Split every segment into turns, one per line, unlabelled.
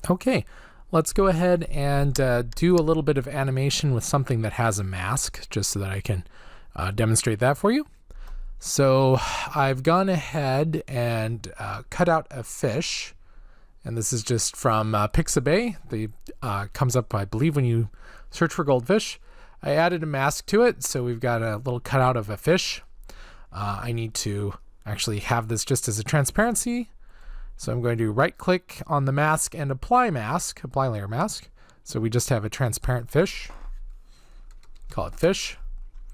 Okay, let's go ahead and do a little bit of animation with something that has a mask, just so that I can demonstrate that for you. So I've gone ahead and cut out a fish, and this is just from Pixabay. The comes up, I believe, when you search for goldfish. I added a mask to it, so we've got a little cutout of a fish. I need to actually have this just as a transparency. So I'm going to right click on the mask and apply layer mask. So we just have a transparent fish. Call it fish.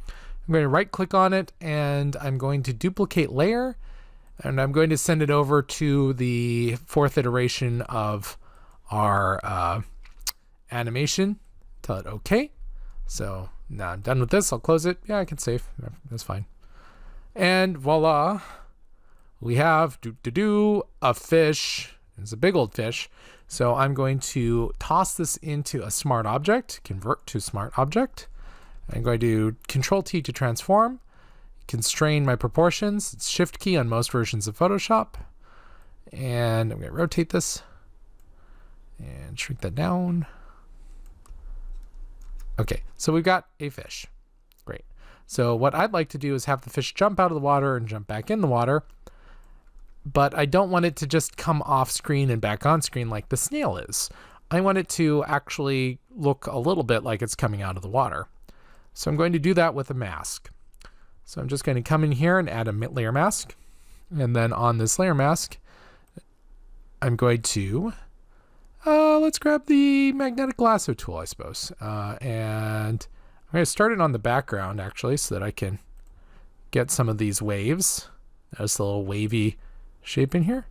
I'm going to right click on it and I'm going to duplicate layer, and I'm going to send it over to the 4th iteration of our animation. Tell it okay. So now I'm done with this. I'll close it. Yeah, I can save. That's fine. And voila. We have a fish. It's a big old fish. So I'm going to toss this into a smart object, convert to smart object. I'm going to Control T to transform, constrain my proportions. It's Shift key on most versions of Photoshop. And I'm going to rotate this and shrink that down. Okay, so we've got a fish. Great. So what I'd like to do is have the fish jump out of the water and jump back in the water. But I don't want it to just come off screen and back on screen like the snail is. I want it to actually look a little bit like it's coming out of the water. So I'm going to do that with a mask. So I'm just going to come in here and add a layer mask. And then on this layer mask, I'm going to, let's grab the magnetic lasso tool, I suppose. And I'm going to start it on the background actually, so that I can get some of these waves. There's a little wavy shape in here,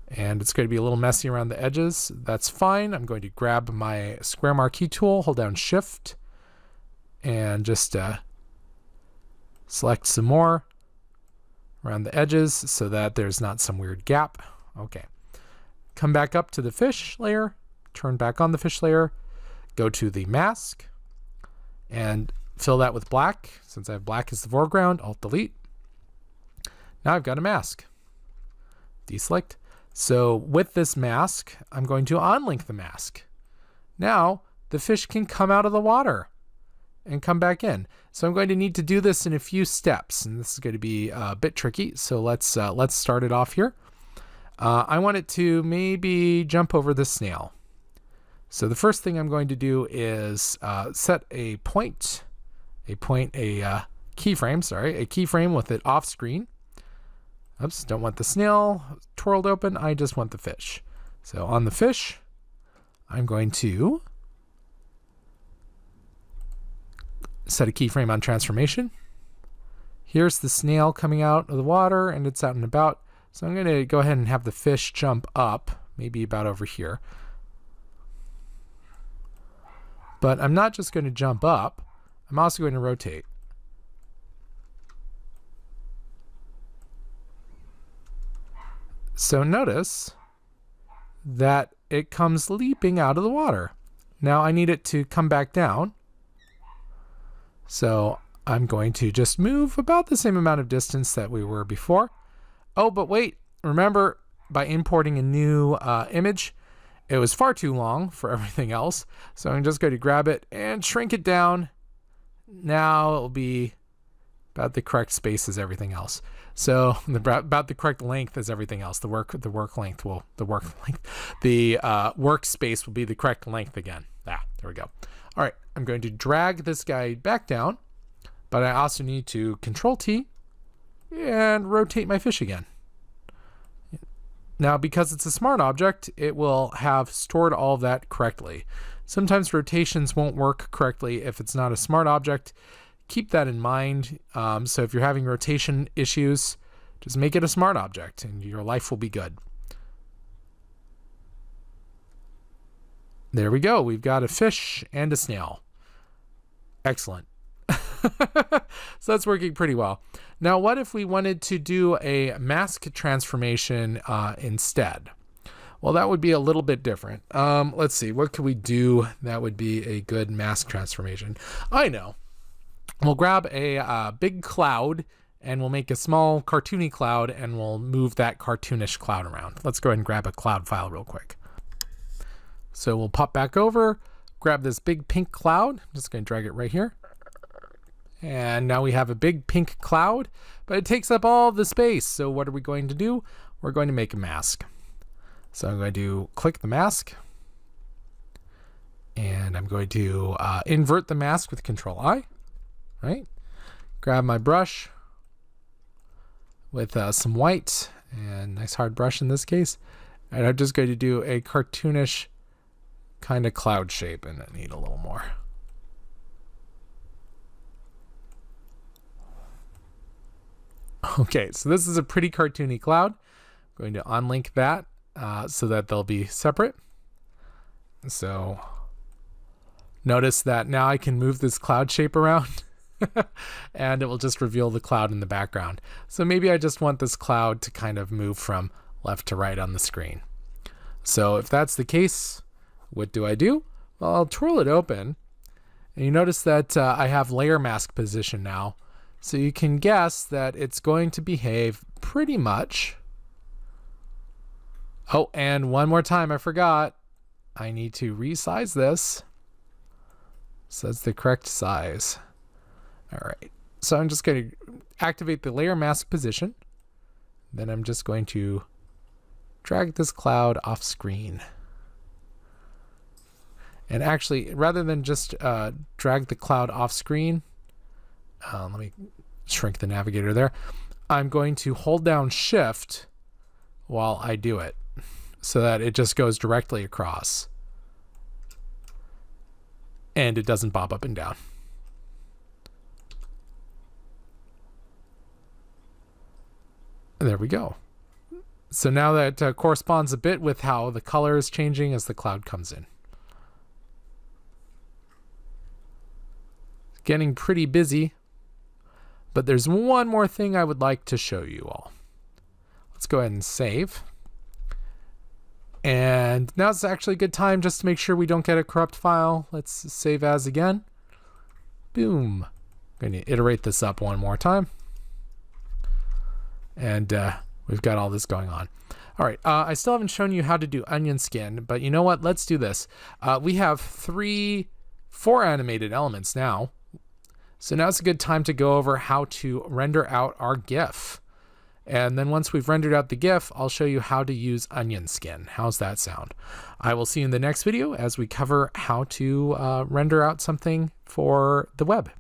and it's going to be a little messy around the edges. That's fine. I'm going to grab my square marquee tool, hold down Shift, and just select some more around the edges so that there's not some weird gap. Okay, come back up to the fish layer, turn back on the fish layer, go to the mask and fill that with black. Since I have black as the foreground, Alt Delete. Now I've got a mask. Deselect. So with this mask, I'm going to unlink the mask. Now the fish can come out of the water and come back in. So I'm going to need to do this in a few steps, and this is going to be a bit tricky. So let's start it off here. I want it to maybe jump over the snail. So the first thing I'm going to do is set a keyframe with it off screen. Oops, don't want the snail twirled open. I just want the fish. So on the fish, I'm going to set a keyframe on transformation. Here's the snail coming out of the water and it's out and about. So I'm going to go ahead and have the fish jump up, maybe about over here. But I'm not just going to jump up. I'm also going to rotate. So notice that it comes leaping out of the water. Now I need it to come back down. So I'm going to just move about the same amount of distance that we were before. Oh, but wait, remember by importing a new image, it was far too long for everything else. So I'm just going to grab it and shrink it down. Now it'll be about the correct space as everything else. So about the correct length as everything else. The workspace will be the correct length again. There we go. All right, I'm going to drag this guy back down, but I also need to Control T and rotate my fish again. Now, because it's a smart object, it will have stored all of that correctly. Sometimes rotations won't work correctly if it's not a smart object. Keep that in mind. So if you're having rotation issues, just make it a smart object and your life will be good. There we go. We've got a fish and a snail. Excellent. So that's working pretty well. Now, what if we wanted to do a mask transformation instead? Well, that would be a little bit different. Let's see. What could we do that would be a good mask transformation? I know. We'll grab a big cloud and we'll make a small cartoony cloud, and we'll move that cartoonish cloud around. Let's go ahead and grab a cloud file real quick. So we'll pop back over, grab this big pink cloud. I'm just going to drag it right here. And now we have a big pink cloud, but it takes up all the space. So what are we going to do? We're going to make a mask. So I'm going to click the mask, and I'm going to invert the mask with Control I, right? Grab my brush with some white, and nice hard brush in this case. And I'm just going to do a cartoonish kind of cloud shape, and I need a little more. Okay, so this is a pretty cartoony cloud. I'm going to unlink that so that they'll be separate. So notice that now I can move this cloud shape around and it will just reveal the cloud in the background. So maybe I just want this cloud to kind of move from left to right on the screen. So if that's the case, what do? Well, I'll twirl it open, and you notice that I have layer mask position now. So you can guess that it's going to behave pretty much. Oh, and one more time, I forgot. I need to resize this so that's the correct size. All right, so I'm just going to activate the layer mask position. Then I'm just going to drag this cloud off screen. And actually, rather than just drag the cloud off screen, let me shrink the navigator there. I'm going to hold down Shift while I do it so that it just goes directly across and it doesn't bob up and down. There we go. So now that corresponds a bit with how the color is changing as the cloud comes in. Getting pretty busy, but there's one more thing I would like to show you all. Let's go ahead and save. And now's actually a good time just to make sure we don't get a corrupt file. Let's save as again. Boom. I'm going to iterate this up one more time. And we've got all this going on. All right, I still haven't shown you how to do onion skin, but you know what? Let's do this. We have 4 animated elements now. So now's a good time to go over how to render out our GIF. And then once we've rendered out the GIF, I'll show you how to use onion skin. How's that sound? I will see you in the next video as we cover how to render out something for the web.